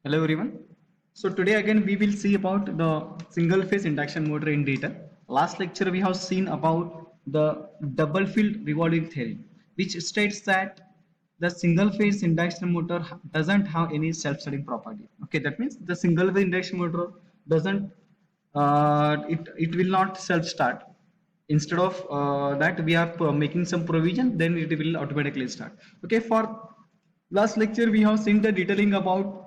Hello everyone. So today again we will see about the single phase induction motor in detail. Last lecture we have seen about the double field revolving theory, which states that the single phase induction motor doesn't have any self-starting property. Okay, that means the single phase induction motor doesn't it will not self-start. Instead of that we are making some provision, then it will automatically start. Okay, for last lecture we have seen the detailing about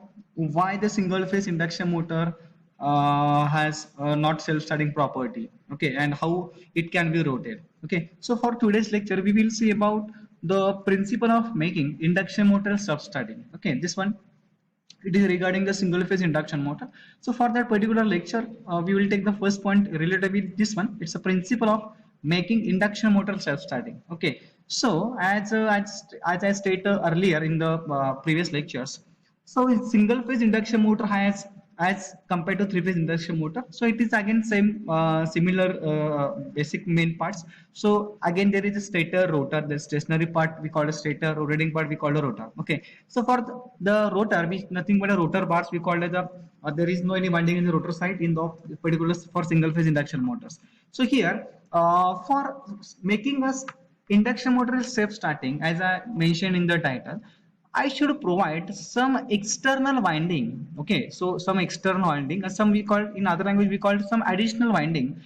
why the single phase induction motor has not self-starting property, okay, and how it can be rotated. Okay, so for today's lecture we will see about the principle of making induction motor self-starting. Okay, this one, it is regarding the single phase induction motor. So for that particular lecture we will take the first point related with this one. It's a principle of making induction motor self-starting. Okay, so as I stated earlier in the previous lectures, so a single phase induction motor has, as compared to three phase induction motor, so it is again same similar basic main parts. So again there is a stator, rotor, the stationary part we call a stator, rotating part we call a rotor. Okay, so for the rotor, which nothing but a rotor bars, we call it the there is no any winding in the rotor side in the particular for single phase induction motors. So here for making us induction motor is self starting, as I mentioned in the title, I should provide some external winding. Okay, so some external winding, some we call in other language we call some additional winding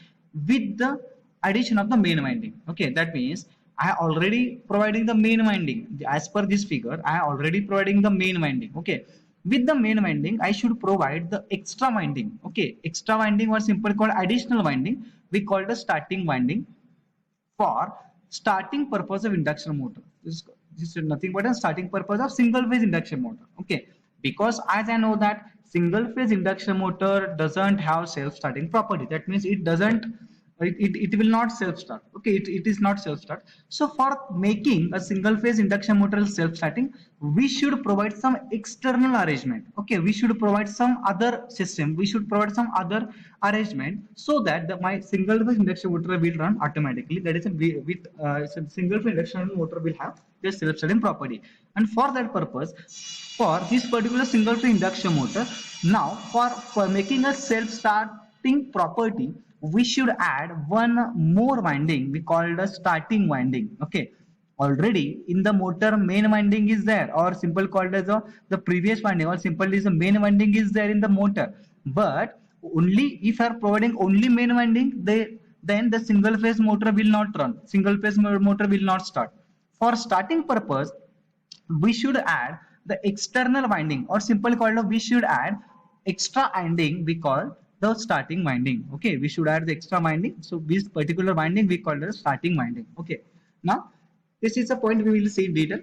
with the addition of the main winding. Okay, that means I already providing the main winding as per this figure. I already providing the main winding. Okay, with the main winding I should provide the extra winding. Okay, extra winding or simple called additional winding. We call the starting winding for starting purpose of induction motor. This is nothing but a starting purpose of single phase induction motor. Okay, because as I know that single phase induction motor doesn't have self starting property, that means it doesn't, it will not self start. Okay, it is not self start. So for making a single phase induction motor self starting, we should provide some external arrangement. Okay, we should provide some other system, we should provide some other arrangement so that my single phase induction motor will run automatically. That is with single phase induction motor will have this self starting property. And for that purpose, for this particular single phase induction motor, now for making a self starting property, we should add one more winding we call the starting winding. Okay, already in the motor main winding is there, or simple called as the previous winding, or simple is the main winding is there in the motor, but only if you are providing only main winding, then the single phase motor will not run, single phase motor will not start. For starting purpose, we should add the external winding, or simple called we should add extra winding we call the starting winding. Okay, we should add the extra winding, so this particular winding we call the starting winding. Okay, now this is a point we will see in detail.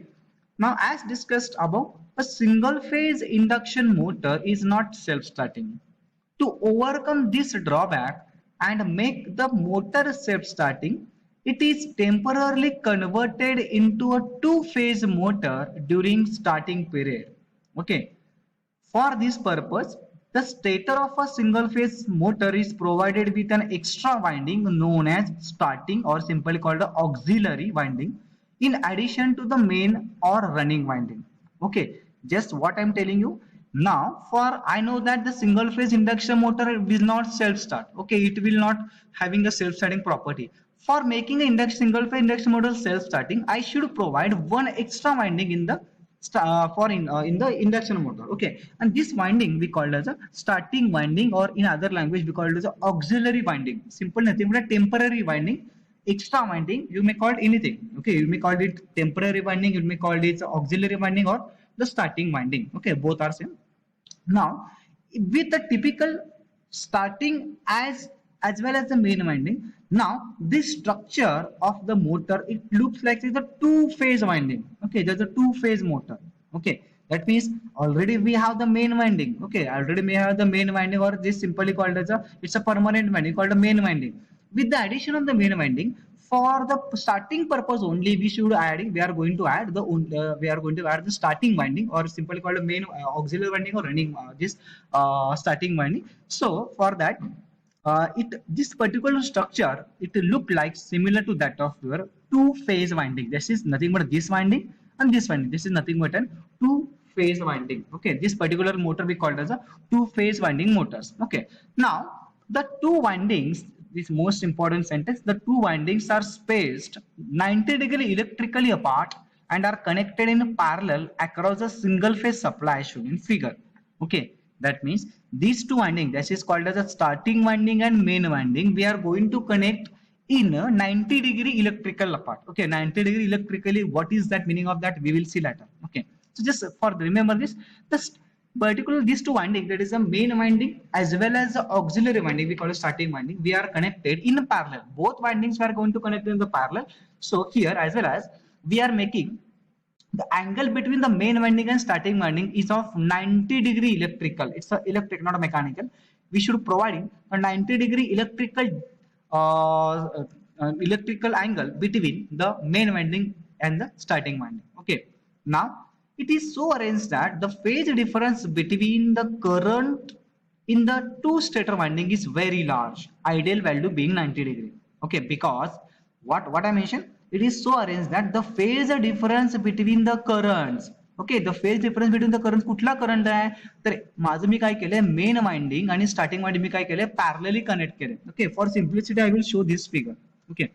Now as discussed above, a single phase induction motor is not self starting. To overcome this drawback and make the motor self starting, it is temporarily converted into a two-phase motor during starting period. Okay. For this purpose, the stator of a single phase motor is provided with an extra winding known as starting, or simply called the auxiliary winding, in addition to the main or running winding. Okay, just what I'm telling you. Now for I know that the single phase induction motor will not self start. Okay, it will not having a self starting property. For making a single phase induction motor self starting, I should provide one extra winding in the in the induction motor. Okay, and this winding we call as a starting winding, or in other language we call it as a auxiliary winding. Simple, nothing but a temporary winding, extra winding, you may call it anything. Okay, you may call it temporary winding, you may call it auxiliary winding, or the starting winding. Okay, both are same. Now with the typical starting as well as the main winding, now this structure of the motor, it looks like it's a two-phase winding. Okay, there's a two-phase motor. Okay, that means already we have the main winding. Okay, already we have the main winding, or this simply called as a, it's a permanent winding called the main winding. With the addition of the main winding, for the starting purpose only, we should adding, we are going to add the starting winding, or simply called a main auxiliary winding, or running this starting winding. So for that, this particular structure, it look like similar to that of your two phase winding. This is nothing but this winding and this winding. This is nothing but an two phase winding. Okay, this particular motor we called as a two phase winding motors. Okay, now the two windings, this most important sentence, the two windings are spaced 90-degree electrically apart and are connected in parallel across a single phase supply shown in figure. Okay, that means these two windings, this is called as a starting winding and main winding, we are going to connect in a 90-degree electrical apart. Okay, 90-degree electrically, what is that meaning of that, we will see later. Okay, so just for remember this, this particular these two winding, that is a main winding as well as the auxiliary winding, we call it starting winding, we are connected in parallel. Both windings we are going to connect in the parallel. So here as well as we are making the angle between the main winding and starting winding is of 90-degree electrical. It's a electric, not a mechanical. We should providing a 90-degree electrical angle between the main winding and the starting winding. Okay, now it is so arranged that the phase difference between the current in the two stator winding is very large, ideal value being 90-degree. Okay, because what I mentioned, it is so arranged that the phase difference between the currents, okay, the phase difference between the currents, कुठला current आहे तर माझं मी काय केलंय main winding आणि starting winding मी काय केलंय parallelly connect केले. Okay, for simplicity I will show this figure. Okay,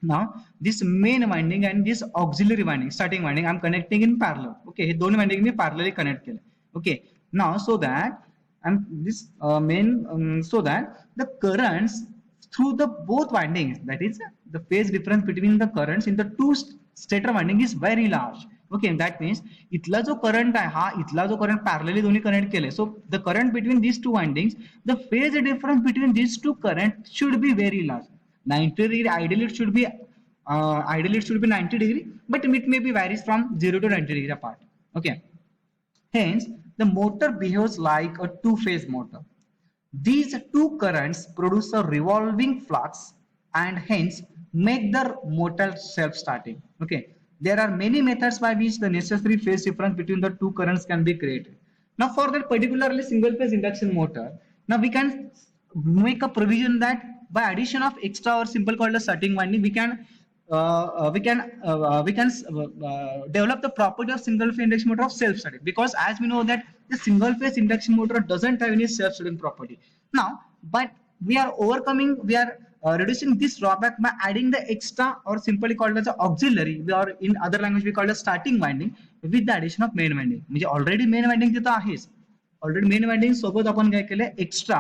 now this main winding and this auxiliary winding, starting winding, I'm connecting in parallel. Okay, हे दोन winding मी parallelly connect केले. Okay, now so that and this so that the currents through the both windings, that is the phase difference between the currents in the two stator winding is very large. Okay, that means इथला जो current आहे हा इथला जो current parallelly दोन्ही connect केले, so the current between these two windings, the phase difference between these two current should be very large. 90-degree, ideally it should be 90-degree, but it may be varies from 0 to 90-degree apart. Okay, hence the motor behaves like a two-phase motor. These two currents produce a revolving flux and hence make the motor self-starting. Okay, there are many methods by which the necessary phase difference between the two currents can be created. Now for that particularly single phase induction motor, now we can make a provision that by addition of extra or simple called a starting winding, we can develop the property of single phase induction motor of self-starting, because as we know that the single phase induction motor doesn't have any self-starting property. Now, but we are reducing this drawback by adding the extra or simply called as auxiliary, or in other language we call it starting winding, with the addition of main winding. म्हणजे already main winding तिथं आहेच, already main winding सोबत आपण काय केलंय extra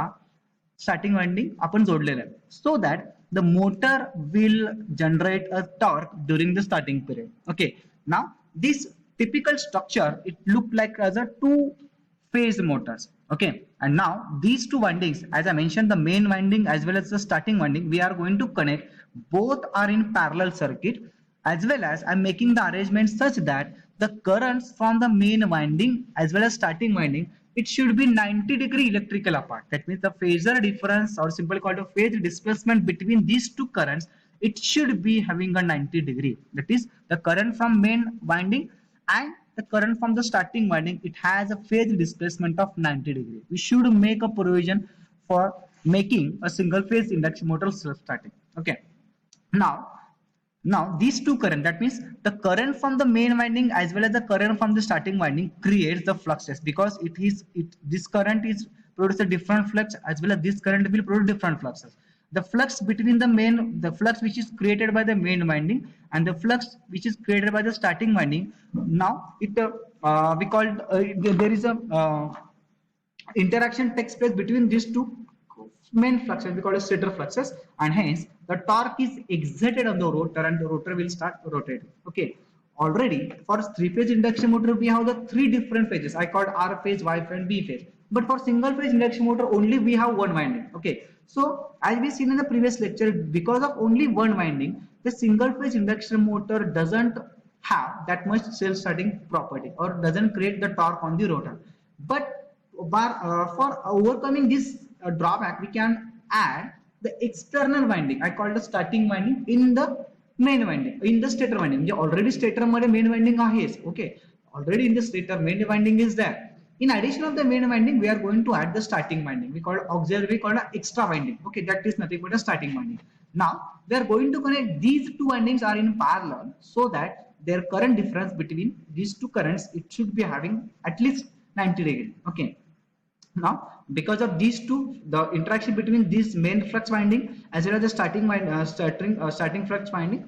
starting winding आपण जोडलेलं आहे, so that the motor will generate a torque during the starting period. Okay, now this typical structure, it looked like as a two phase motors. Okay, and now these two windings, as I mentioned, the main winding as well as the starting winding, we are going to connect, both are in parallel circuit, as well as I'm making the arrangement such that the currents from the main winding as well as starting winding, it should be 90-degree electrical apart. That means the phasor difference, or simply called a phase displacement between these two currents, it should be having a 90-degree. That is the current from main winding and the current from the starting winding, it has a phase displacement of 90-degree. We should make a provision for making a single phase induction motor self-starting. Okay, now these two current, that means the current from the main winding as well as the current from the starting winding creates the fluxes, because this current is produce a different flux as well as this current will produce different fluxes. The flux between the flux which is created by the main winding and the flux which is created by the starting winding, now we called there is a interaction takes place between these two main fluxes, we call it stator fluxes, and hence the torque is exerted on the rotor and the rotor will start rotating. Okay, already for three-phase induction motor we have the three different phases, I called R phase, Y phase and B phase, but for single phase induction motor only we have one winding. Okay, so as we seen in the previous lecture, because of only one winding, the single phase induction motor doesn't have that much self-starting property or doesn't create the torque on the rotor. But for overcoming this drawback, we can add the external winding, I call the starting winding, in the main winding, in the stator winding. Already stator मध्ये main winding आहेच. Okay, already in the stator main winding is there. In addition of the main winding, we are going to add the starting winding. We call it auxiliary, we call it extra winding. Okay, that is nothing but a starting winding. Now we are going to connect these two windings are in parallel, so that their current difference between these two currents, it should be having at least 90 degree. Okay. Now, because of these two, the interaction between this main flux winding as well as the starting flux winding,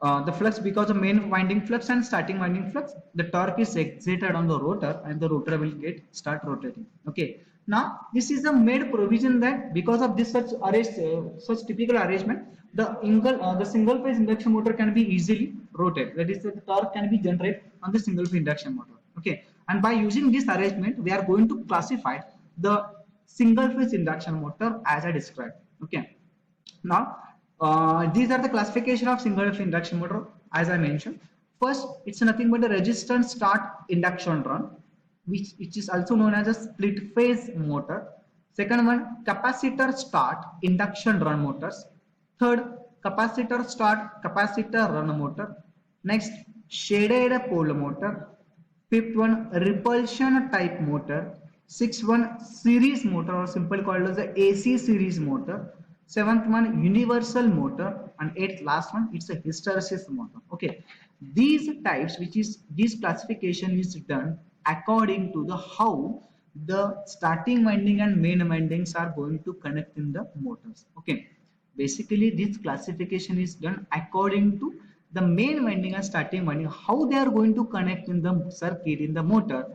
the flux because of main winding flux and starting winding flux, the torque is exerted on the rotor and the rotor will get start rotating. Okay. Now this is a made provision that because of this such typical arrangement, the single phase induction motor can be easily rotated. That is, the torque can be generated on the single phase induction motor. Okay. And by using this arrangement, we are going to classify the single phase induction motor as I described. Okay. Now, these are the classification of single phase induction motor as I mentioned. First, it's nothing but a resistance start induction run, which is also known as a split phase motor. Second one, capacitor start induction run motors. Third, capacitor start capacitor run motor. Next, shaded pole motor. Fifth one, repulsion type motor. Sixth one, series motor, or simply called as the AC series motor. Seventh one, universal motor. And eighth, last one, it's a hysteresis motor. Okay, these types, which is this classification is done according to the how the starting winding and main windings are going to connect in the motors. Okay, basically this classification is done according to the main winding and starting winding, how they are going to connect in the circuit in the motor.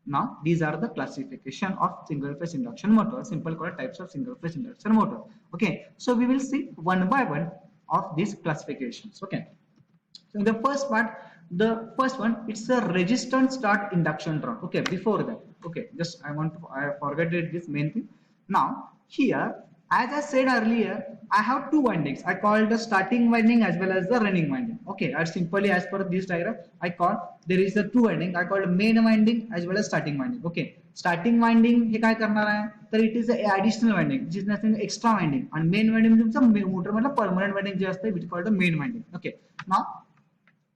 Now these are the classification of single phase induction motor, simple called types of single phase induction motor. Okay, so we will see one by one of these classifications. Okay, so in the first part, the first one, it's a resistance start induction run. Okay, before that, okay, just I forgot this main thing. Now here, as I said earlier, I have two windings. I call the starting winding as well as the running winding. Okay, as simply as per this diagram, I call there is a two winding. I call main winding as well as starting winding. Okay, starting winding हे काय करणार आहे, तर it is a additional winding, which is nothing extra winding, and main winding तुमचा motor मतलब permanent winding जे असते, which is called the main winding. Okay, now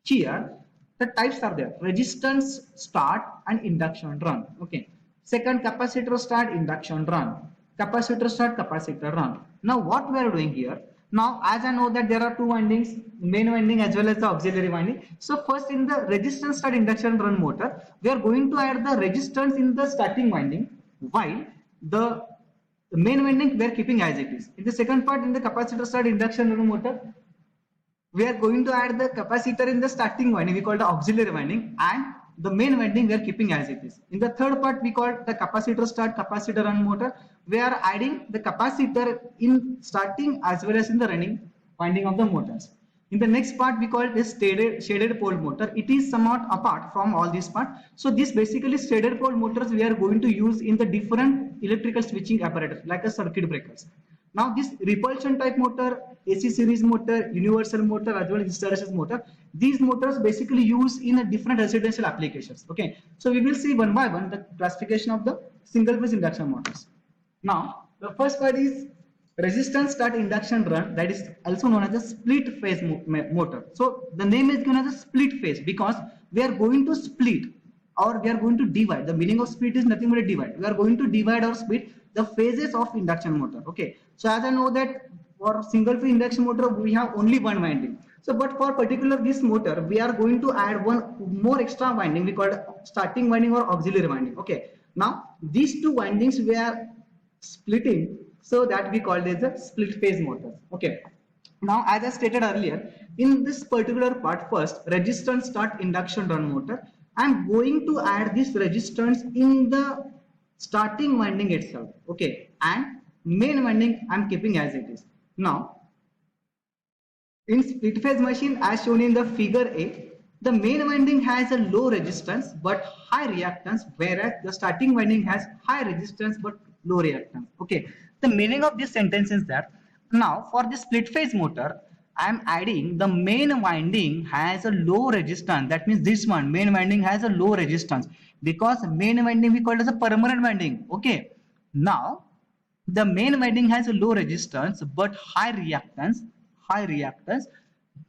here the types are there: resistance start and induction run. Okay, second, capacitor start induction run. Capacitor start, capacitor run. Now what we are doing here, now as I know that there are two windings, main winding as well as the auxiliary winding. So first, in the resistance start induction run motor, we are going to add the resistance in the starting winding, while the main winding we are keeping as it is. In the second part, in the capacitor start induction run motor, we are going to add the capacitor in the starting winding, we call the auxiliary winding, and the main winding we are keeping as it is. In the third part, we call the capacitor start capacitor run motor, we are adding the capacitor in starting as well as in the running winding of the motors. In the next part, we call this shaded pole motor. It is somewhat apart from all this part. So this basically shaded pole motors we are going to use in the different electrical switching apparatus like a circuit breakers. Now this repulsion type motor, AC series motor, universal motor as well as hysteresis motor, these motors basically use in a different residential applications. Okay, so we will see one by one the classification of the single phase induction motors. Now the first part is resistance start induction run, that is also known as a split phase motor. So the name is given as a split phase because we are going to split or we are going to divide. The meaning of split is nothing but a divide. We are going to divide or split the phases of induction motor. Okay, so as I know that for single phase induction motor we have only one winding. So but for particular this motor we are going to add one more extra winding, we call it starting winding or auxiliary winding. Okay, now these two windings we are splitting, so that we call it as a split phase motor. Okay, now as I stated earlier, in this particular part, first resistance start induction run motor, I am going to add this resistance in the starting winding itself. Okay, and main winding I am keeping as it is. Now in split phase machine as shown in the figure A, the main winding has a low resistance but high reactance, whereas the starting winding has high resistance but low reactance. Okay, the meaning of this sentence is that now for the split phase motor I am adding the main winding has a low resistance. That means this one main winding has a low resistance because main winding we call it as a permanent winding. Okay, now the main winding has a low resistance but high reactance,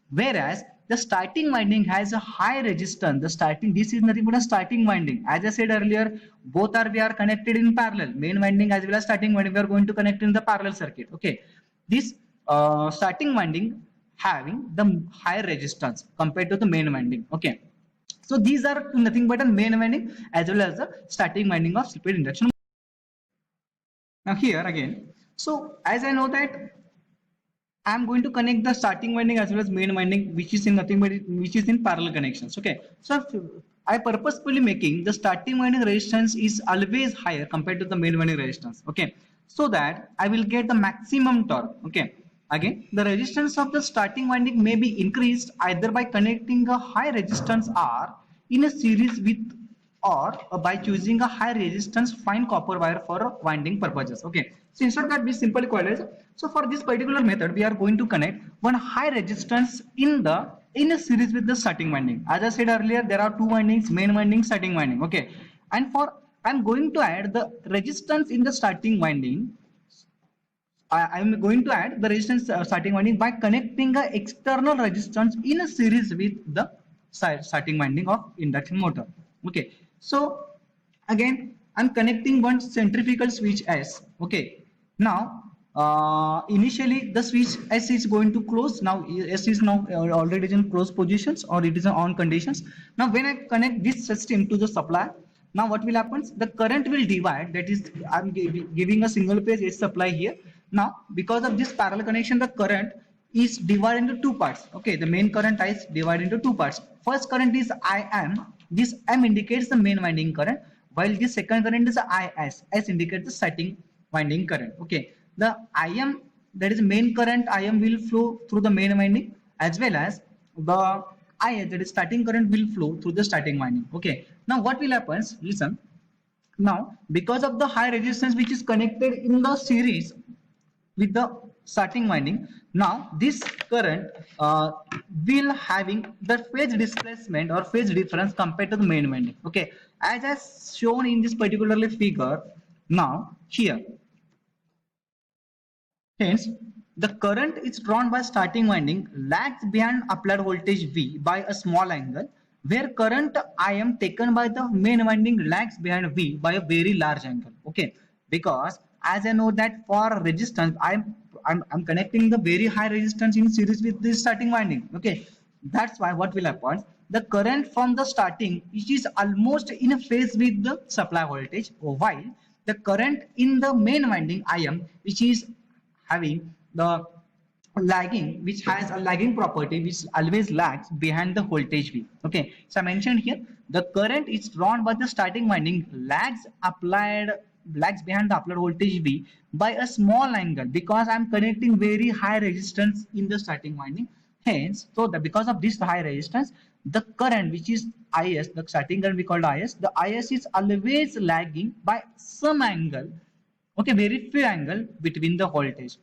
whereas the starting winding has a high resistance. This is nothing but a starting winding. As I said earlier, both we are connected in parallel. Main winding as well as starting winding we are going to connect in the parallel circuit. Okay, this starting winding having the higher resistance compared to the main winding. Okay, so these are nothing but a main winding as well as the starting winding of slip induction. Now here again, so as I know that I'm going to connect the starting winding as well as main winding, which is in nothing but which is in parallel connections. Okay, so I purposefully making the starting winding resistance is always higher compared to the main winding resistance. Okay, so that I will get the maximum torque. Okay, again the resistance of the starting winding may be increased either by connecting a high resistance R in a series with or by choosing a high resistance fine copper wire for winding purposes. Okay, so instead of that we simply call it, so for this particular method we are going to connect one high resistance in a series with the starting winding. As I said earlier, there are two windings, main winding, starting winding. Okay, and for I'm going to add the resistance in the starting winding. I'm going to add the resistance starting winding by connecting a external resistance in a series with the starting winding of induction motor. Okay, so again I'm connecting one centrifugal switch S. Okay, now initially the switch S is going to close. Now S is now already in close positions or it is on conditions. Now when I connect this system to the supply, now what will happen? The current will divide. That is, I'm giving a single phase AC supply here. Now because of this parallel connection, the current is divided into two parts. Okay, the main current is divided into two parts. First current is IM. This M indicates the main winding current, while the second current is IS. S indicates the starting winding current. Okay, the IM, that is main current IM, will flow through the main winding, as well as the IS, that is starting current, will flow through the starting winding. Okay, now what will happen? Listen. Now because of the high resistance which is connected in the series with the starting winding, now this current will having the phase displacement or phase difference compared to the main winding. Okay, as shown in this particularly figure. Now here, hence the current is drawn by starting winding lags behind applied voltage V by a small angle, where current I am taken by the main winding lags behind V by a very large angle. Okay, because as I know that for resistance I'm connecting the very high resistance in series with this starting winding. Okay, that's why what will happen, the current from the starting, which is almost in a phase with the supply voltage, while the current in the main winding IM, which is having the lagging, which has a lagging property which always lags behind the voltage V. Okay, so I mentioned here the current is drawn by the starting winding lags behind the applied voltage V by a small angle, because I'm connecting very high resistance in the starting winding. Hence, so that because of this high resistance, the current which is IS, the starting current we called IS, the IS is always lagging by some angle. Okay, very few angle between the voltage,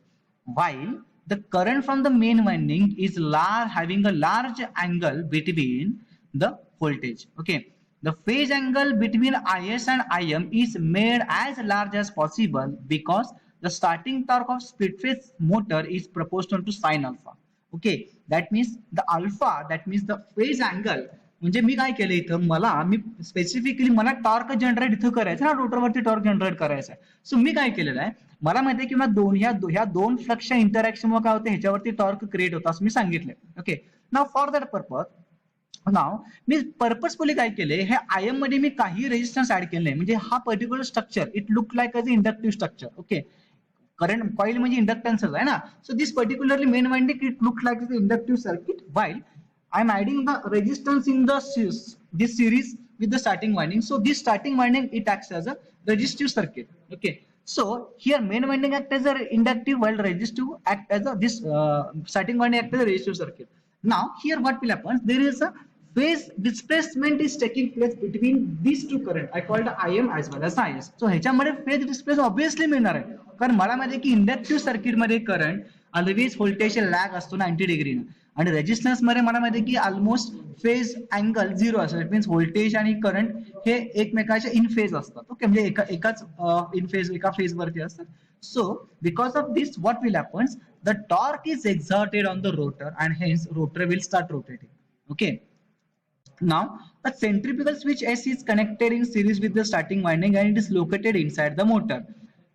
while the current from the main winding is having a large angle between the voltage. Okay, the phase angle between IS and IM is made as large as possible because the starting torque of split phase motor is proportional to sin alpha. Okay, that means the alpha, that means the phase angle. म्हणजे मी काय केलं इथं, मी specifically मला torque generate इथं करायचं ना, रोटरवरती torque generate करायचं आहे. सो मी काय केलेलं आहे, मला माहिती आहे की ह्या दोन फ्लक्सच्या इंटरॅक्शनमुळे काय होतं, ह्याच्यावरती टॉर्क क्रिएट होतं असं मी सांगितलं. Okay, now for that purpose now me purposefully काय केले, हे आयएम मध्ये मी काही रेजिस्टन्स ऍड केले नाही. म्हणजे हा particular structure it look like as inductive structure. Okay, current coil म्हणजे इंडक्टन्सच आहे ना. So this particularly main winding it look like as inductive circuit, while I'm adding the resistance in this series with the starting winding. So this starting winding, it acts as a resistive circuit. Okay, so here main winding acts as a inductive, while resistive act as a starting winding acts as a resistive circuit. Now here what will happen, there is a phase displacement is taking place between these two current. I called IM as well as IS. So ह्याच्यामध्ये phase displacement obviously मिळणार आहे, कारण मला माहिती आहे की inductive circuit मध्ये current always voltage lag असतो 90 डिग्री, आणि रेजिस्टन्स मध्ये मला माहिती आहे की ऑलमोस्ट फेज अँगल 0 असतो. इट मीन्स व्होल्टेज आणि करंट हे एकमेकाच्या इन फेज असतात. ओके, म्हणजे एकाच इन फेज, एका फेज वरती असतात. So because of this what will happens, the torque is exerted on the rotor and hence rotor will start rotating. Okay, now a centrifugal switch S is connected in series with the starting winding and it is located inside the motor.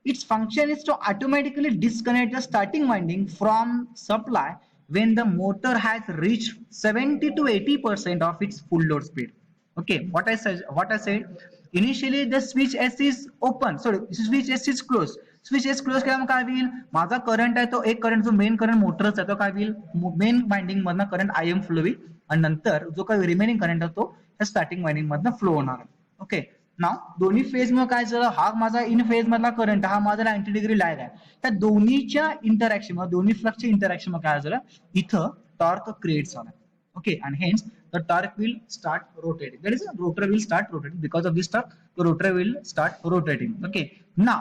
Its function is to automatically disconnect the starting winding from supply when the motor has reached 70 to 80% of its full load speed. Okay, what I said initially, the switch S is open, sorry, switch S is closed. Switch S close केल्यावर काय होईल, माझा current आहे तो एक current, जो main current मोटरचा आहे तो काय होईल, मेन वाइंडिंग मधनं करंट आय एम फ्लो होईल आणि नंतर जो काही रिमेनिंग करंट आहे तो स्टार्टिंग वाइंडिंग मधनं फ्लो होणार आहे. ओके, नाव दोन्ही फेज मध्ये काय झालं, हा माझा इन फेज मधला करंट, हा माझा 90 डिग्री लॅग आहे, त्या दोन्हीच्या इंटरॅक्शन मध्ये, दोन्ही फ्लक्सच्या इंटरॅक्शन मध्ये काय झालं, इथं टॉर्क क्रिएट झाला. Okay, and hence the torque will start rotating. That is, the rotor will start rotating. Because of this torque, the rotor will start rotating. Okay, now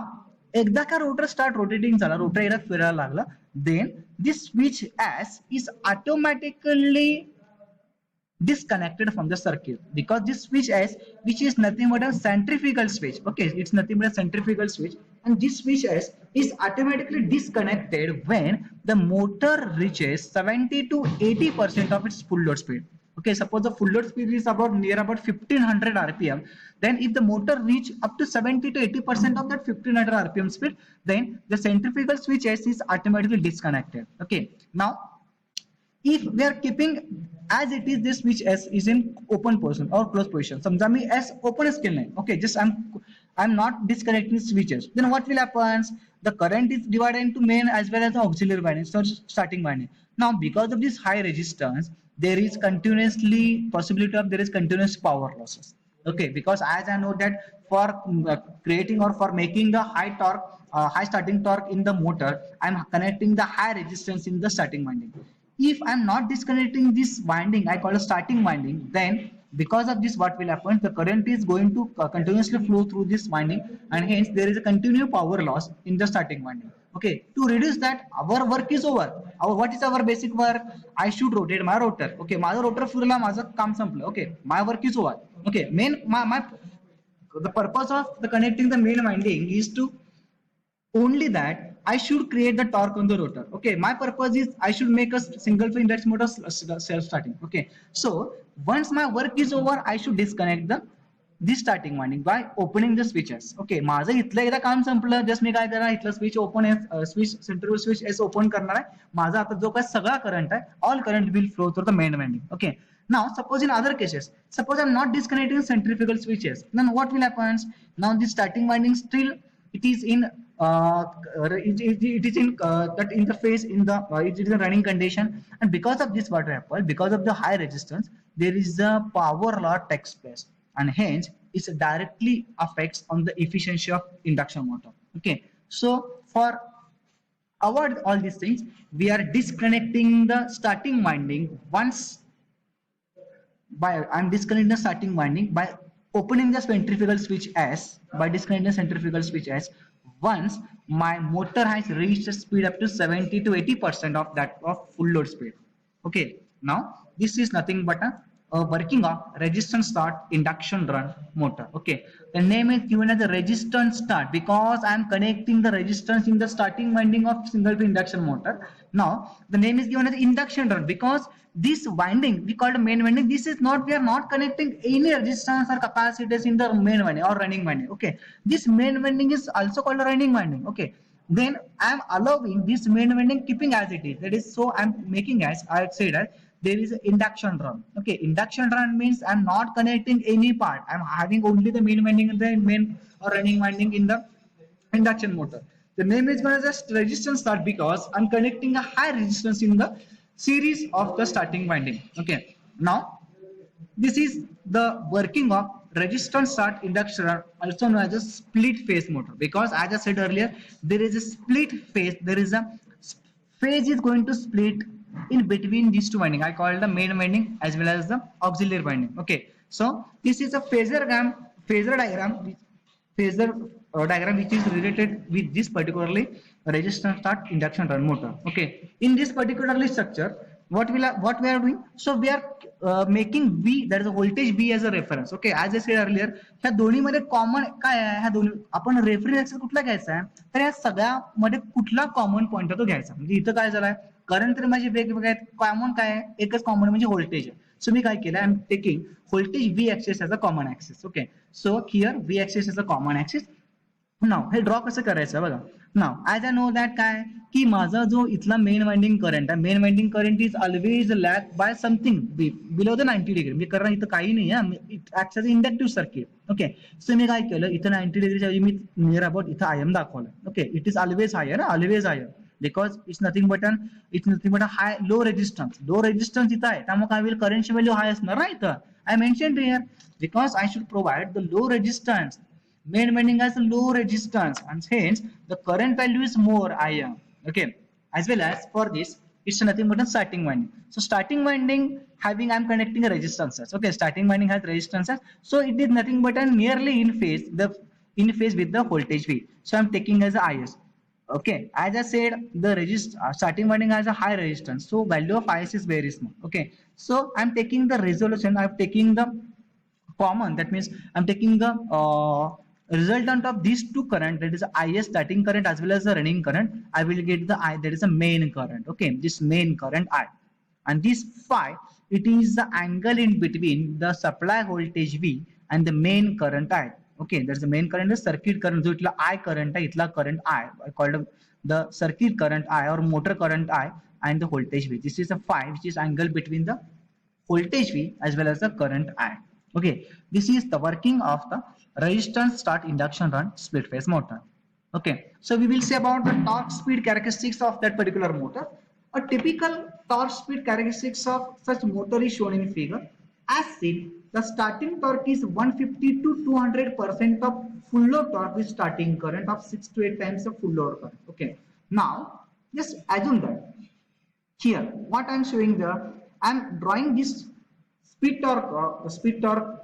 एकदा का rotor start rotating झाला, rotor एकदा फिरायला लागला, then this switch S is automatically disconnected from the circuit, because this switch S, which is nothing but a centrifugal switch. Okay, it's nothing but a centrifugal switch, and this switch S is automatically disconnected when the motor reaches 70 to 80% of its full load speed. Okay, suppose the full load speed is about near about 1500 rpm, then if the motor reach up to 70 to 80% of that 1500 rpm speed, then the centrifugal switch S is automatically disconnected. Okay, now if we are keeping as it is, this switch S is in open position or closed position, समजा मी S open केलं नाही, okay, just I'm not disconnecting switches, then what will happen, the current is divided into main as well as the auxiliary winding, so starting winding. Now because of this high resistance, there is continuously possibility of there is continuous power losses. Okay, because as I know that for creating or for making the high torque, high starting torque in the motor, I'm connecting the high resistance in the starting winding. If I'm not disconnecting this winding, I call a starting winding, then because of this what will happen, the current is going to continuously flow through this winding, and hence there is a continuous power loss in the starting winding. Okay, to reduce that, our work is over. What is our basic work? I should rotate my rotor. Okay, माझा rotor फिरला, माझं काम संपलं. Okay, my work is over. Okay, the purpose of the connecting the main winding is to only that I should create the torque on the rotor. Okay, my purpose is I should make a single phase induction motor self-starting. Okay, so once my work is over, I should disconnect this starting winding by opening the switches. Okay, माझं इथलं एकदा काम संपलं, just मी काय करणार, इथलं switch open आहे, switch centrifugal switch S open करणार आहे, माझा आता जो काय सगळा करंट आहे, all current will flow through the main winding. Okay, now suppose in other cases, suppose I'm not disconnecting centrifugal switches, then what will happen? Now the starting winding still it is in it is in that interface in the it is in running condition, and because of this what happens, because of the high resistance, there is a power loss takes place, and hence it directly affects on the efficiency of induction motor. Okay, so for avoid all these things, we are disconnecting the starting winding once by I'm disconnecting the starting winding by opening the centrifugal switch S, by disconnecting the centrifugal switch S once my motor has reached a speed up to 70 to 80% of that of full load speed. Okay, now this is nothing but a working of resistance start induction run motor. Okay, the name is given as the resistance start because I am connecting the resistance in the starting winding of single phase induction motor. Now the name is given as induction run because this winding we call the main winding, this is not, we are not connecting any resistance or capacitors in the main winding or running winding. Okay, this main winding is also called a running winding. Okay, then I am allowing this main winding keeping as it is, that is, so I'm making, as I said, that there is an induction run. Okay, induction run means I'm not connecting any part, I'm having only the main winding and the main or running winding in the induction motor. The name is given as resistance start because I'm connecting a high resistance in the series of the starting winding. Okay, now this is the working of resistance start induction, also known as a split phase motor, because as I said earlier, there is a split phase, there is a phase is going to split in between these two winding. I call it the main winding as well as the auxiliary winding. Okay, so this is a phasor diagram which is related with this particularly resistance start induction run motor. Okay, in this particularly structure, what we are doing, so we are making V, that is a voltage V as a reference. Okay, as I said earlier, ह्या दोन्ही मध्ये common काय आहे, ह्या दोन्ही आपण reference axis कुठला घ्यायचा आहे, तर या सगळ्यामध्ये कुठला कॉमन पॉइंट आहे तो घ्यायचा. म्हणजे इथं काय झालंय, करंट तर माझे वेगवेगळे आहेत, कॉमन काय आहे, एकच कॉमन म्हणजे व्होल्टेज आहे. सो मी काय केलं, I am taking voltage V axis as a common axis. Okay, so here V axis as a common axis. Now हे ड्रॉ कसं करायचं बघा. Now as I know that काय की माझा जो इथला मेन वाइंडिंग करंट आहे, main winding current is always lag by something below the 90 degree. म्हणजे कारण इथं काही नाही आहे, it acts as inductive circuit. Okay, so मी काय केलं, इथं 90 डिग्रीच्या ऐवजी मी नियर अबाउट इथं आय एम दाखवलं. Okay, it is always higher, always higher, because it's nothing but high low resistance इथं आहे, त्यामुळे काय होईल, करंटची व्हॅल्यू हाय असणार ना इथं. I mention here because I should provide the low resistance. Main winding has a low resistance and hence the current value is more IM. Okay, as well as for this it's nothing but a starting winding. So starting winding having, I'm connecting a resistances. Okay, starting winding has resistances, so it is nothing but a nearly in phase with the voltage V. So I'm taking as a IS. Okay, as I said, the starting winding has a high resistance, so value of IS is very small. Okay, so I'm taking the resolution, I'm taking the common, that means I'm taking the resultant of these two current, that is IS starting current as well as the running current. I will get the I, that is a main current. Okay, this main current I, and this phi, it is the angle in between the supply voltage V and the main current I. Okay, there's the main current, the circuit current, जो इथला I current आहे, इथला current I called the circuit current I or motor current I, and the voltage V. This is a phi, which is angle between the voltage V as well as the current I. Okay, this is the working of the resistance start induction run split phase motor. Okay, so we will see about the torque speed characteristics of that particular motor. A typical torque speed characteristics of such motor is shown in figure. As seen, the starting torque is 150 to 200% of full load torque with starting current of 6 to 8 times the full load current. Okay, now just assume that here what I'm showing there, I'm drawing this speed torque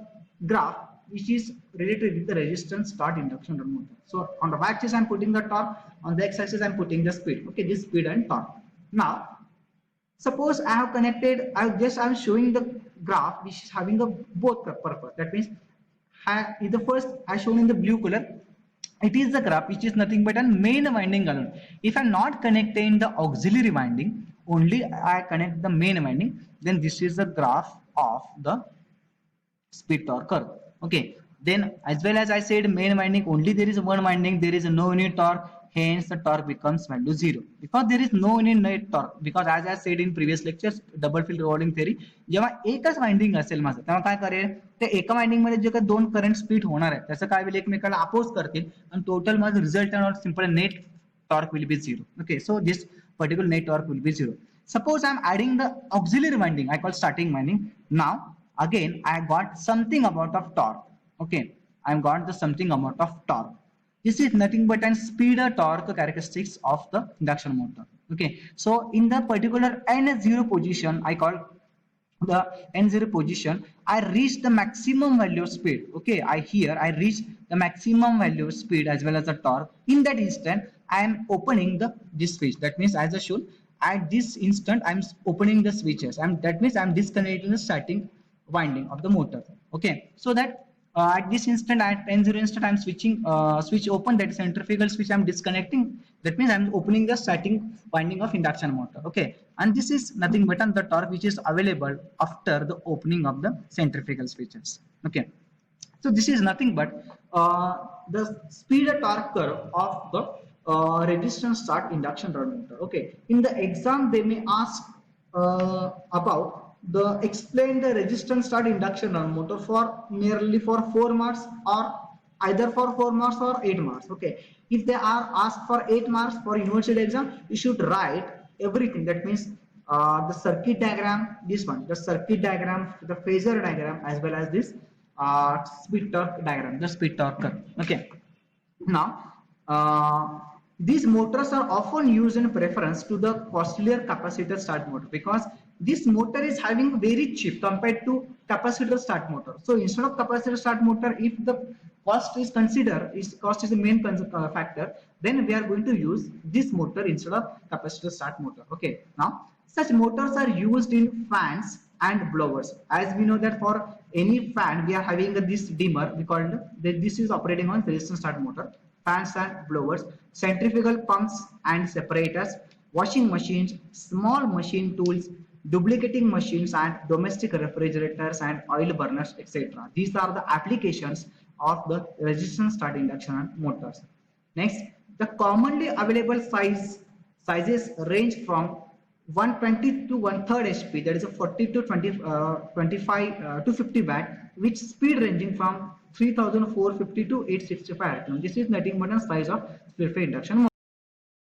graph which is related with the resistance start induction motor. So on the y-axis I'm putting the torque, on the x-axis I'm putting the speed. Okay, this speed and torque. Now suppose I have connected, I'm showing the graph which is having a both purpose. That means the first I shown in the blue color, it is the graph which is nothing but a main winding alone. If I'm not connecting the auxiliary winding, only I connect the main winding, then this is the graph of the speed torque curve. Okay, then as well as I said, main winding only there is one winding, there is no any torque, hence the torque becomes value 0 because there is no any net torque. Because as I said in previous lectures, double field revolving theory, जेव्हा एकच winding असेल माझं, तेव्हा काय करेल, ते एका winding मध्ये जे काही दोन करंट स्प्लिट होणार आहे त्याचं काय होईल, एकमेकाला अपोज करतील आणि टोटल माझं रिझल्ट और simple net torque will be 0. Okay, so this particular net torque will be 0. Suppose I'm adding the auxiliary winding, I call starting winding. Now again I got something amount of torque. Okay, I got the something amount of torque. This is nothing but an speed or torque characteristics of the induction motor. Okay, so in the particular n0 position, I call the n0 position, I reach the maximum value of speed. Okay, I reach the maximum value of speed as well as the torque. In that instant I am opening this switch. That means as I showed, at this instant I'm opening the switches, that means I'm disconnecting the starting winding of the motor. Okay, so that at this instant, at n0 instant, I'm switching switch open, that is centrifugal switch I'm disconnecting. That means I'm opening the starting winding of induction motor. Okay, and this is nothing but the torque which is available after the opening of the centrifugal switches. Okay, so this is nothing but the speed torque curve of the resistance start induction run motor. Okay, in the exam they may ask about explain the resistance start induction run motor for nearly for 4 marks or either for 4 marks or 8 marks. Okay, if they are asked for 8 marks for university exam, you should write everything. That means the circuit diagram, this one, the circuit diagram, the phasor diagram, as well as this speed torque diagram, the speed torque curve. Okay, now these motors are often used in preference to the costlier capacitor start motor because this motor is having very cheap compared to capacitor start motor. So instead of capacitor start motor, if the cost is considered, cost is the main factor, then we are going to use this motor instead of capacitor start motor. Okay, now such motors are used in fans and blowers. As we know that for any fan we are having this dimmer, we call it, this is operating on resistance start motor. Fans and blowers, centrifugal pumps and separators, washing machines, small machine tools, duplicating machines, and domestic refrigerators and oil burners, etc. These are the applications of the resistance start induction motors. Next, the commonly available sizes range from 120 to 1/3 HP, that is a 40 to 25 to 50 watt, which speed ranging from 3450 to 865 rpm. This is nothing but a size of split phase induction motor.